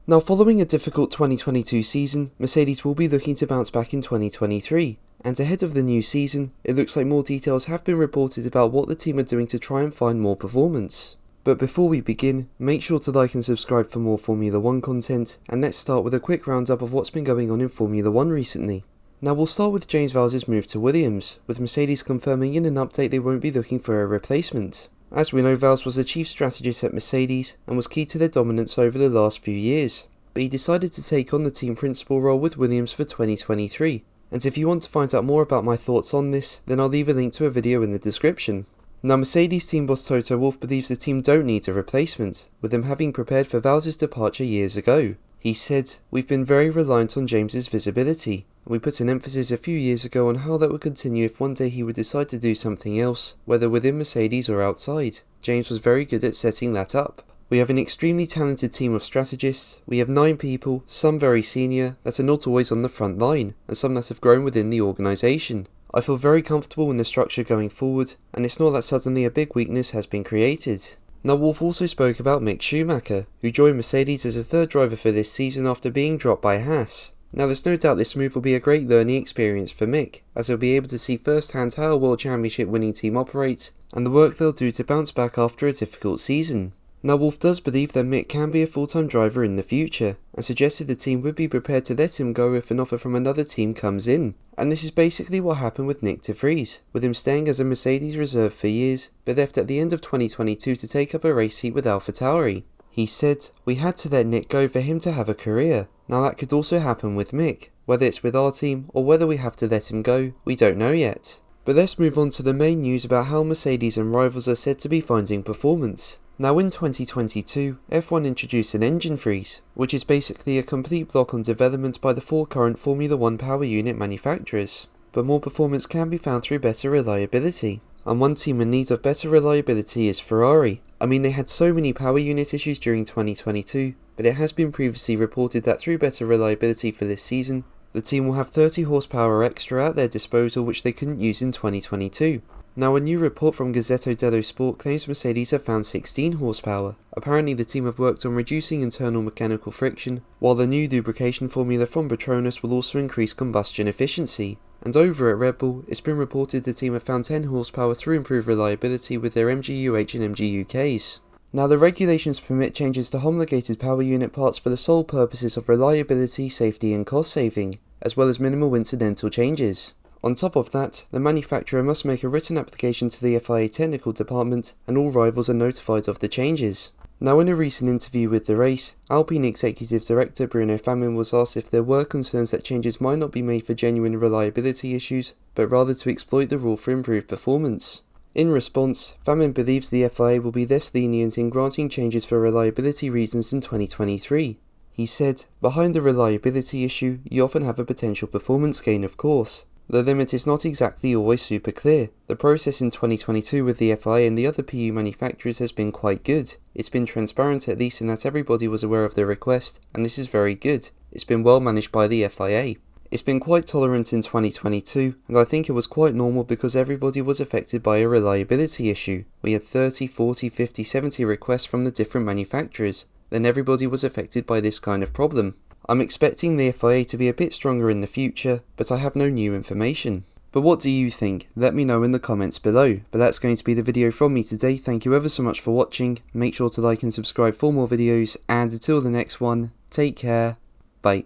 Now, following a difficult 2022 season, Mercedes will be looking to bounce back in 2023, and ahead of the new season, it looks like more details have been reported about what the team are doing to try and find more performance. But before we begin, make sure to like and subscribe for more Formula 1 content, and let's start with a quick roundup of what's been going on in Formula 1 recently. Now we'll start with James Vowles' move to Williams, with Mercedes confirming in an update they won't be looking for a replacement. As we know, Vowles was the chief strategist at Mercedes and was key to their dominance over the last few years, but he decided to take on the team principal role with Williams for 2023, and if you want to find out more about my thoughts on this, then I'll leave a link to a video in the description. Now, Mercedes team boss Toto Wolff believes the team don't need a replacement, with them having prepared for Vowles' departure years ago. He said, "We've been very reliant on James's visibility, and we put an emphasis a few years ago on how that would continue if one day he would decide to do something else, whether within Mercedes or outside. James was very good at setting that up. We have an extremely talented team of strategists. We have 9 people, some very senior, that are not always on the front line, and some that have grown within the organisation. I feel very comfortable in the structure going forward, and it's not that suddenly a big weakness has been created." Now, Wolff also spoke about Mick Schumacher, who joined Mercedes as a third driver for this season after being dropped by Haas. Now, there's no doubt this move will be a great learning experience for Mick, as he'll be able to see firsthand how a World Championship winning team operates, and the work they'll do to bounce back after a difficult season. Now, Wolff does believe that Mick can be a full-time driver in the future, and suggested the team would be prepared to let him go if an offer from another team comes in. And this is basically what happened with Nyck de Vries, with him staying as a Mercedes reserve for years, but left at the end of 2022 to take up a race seat with AlphaTauri. He said, "We had to let Nyck go for him to have a career. Now that could also happen with Mick. Whether it's with our team, or whether we have to let him go, we don't know yet." But let's move on to the main news about how Mercedes and rivals are said to be finding performance. Now, in 2022, F1 introduced an engine freeze, which is basically a complete block on development by the 4 current Formula 1 power unit manufacturers. But more performance can be found through better reliability. And one team in need of better reliability is Ferrari. I mean, they had so many power unit issues during 2022, but it has been previously reported that through better reliability for this season, the team will have 30 horsepower extra at their disposal which they couldn't use in 2022. Now, a new report from Gazzetta dello Sport claims Mercedes have found 16 horsepower. Apparently the team have worked on reducing internal mechanical friction, while the new lubrication formula from Petronas will also increase combustion efficiency. And over at Red Bull, it's been reported the team have found 10 horsepower through improved reliability with their MGU-H and MGU-Ks. Now, the regulations permit changes to homologated power unit parts for the sole purposes of reliability, safety and cost saving, as well as minimal incidental changes. On top of that, the manufacturer must make a written application to the FIA technical department, and all rivals are notified of the changes. Now, in a recent interview with The Race, Alpine Executive Director Bruno Famin was asked if there were concerns that changes might not be made for genuine reliability issues, but rather to exploit the rule for improved performance. In response, Famin believes the FIA will be less lenient in granting changes for reliability reasons in 2023. He said, "Behind the reliability issue, you often have a potential performance gain, of course. The limit is not exactly always super clear. The process in 2022 with the FIA and the other PU manufacturers has been quite good. It's been transparent at least in that everybody was aware of the request, and this is very good. It's been well managed by the FIA. It's been quite tolerant in 2022, and I think it was quite normal because everybody was affected by a reliability issue. We had 30, 40, 50, 70 requests from the different manufacturers. Then everybody was affected by this kind of problem. I'm expecting the FIA to be a bit stronger in the future, but I have no new information." But what do you think? Let me know in the comments below. But that's going to be the video from me today. Thank you ever so much for watching. Make sure to like and subscribe for more videos, and until the next one, take care. Bye.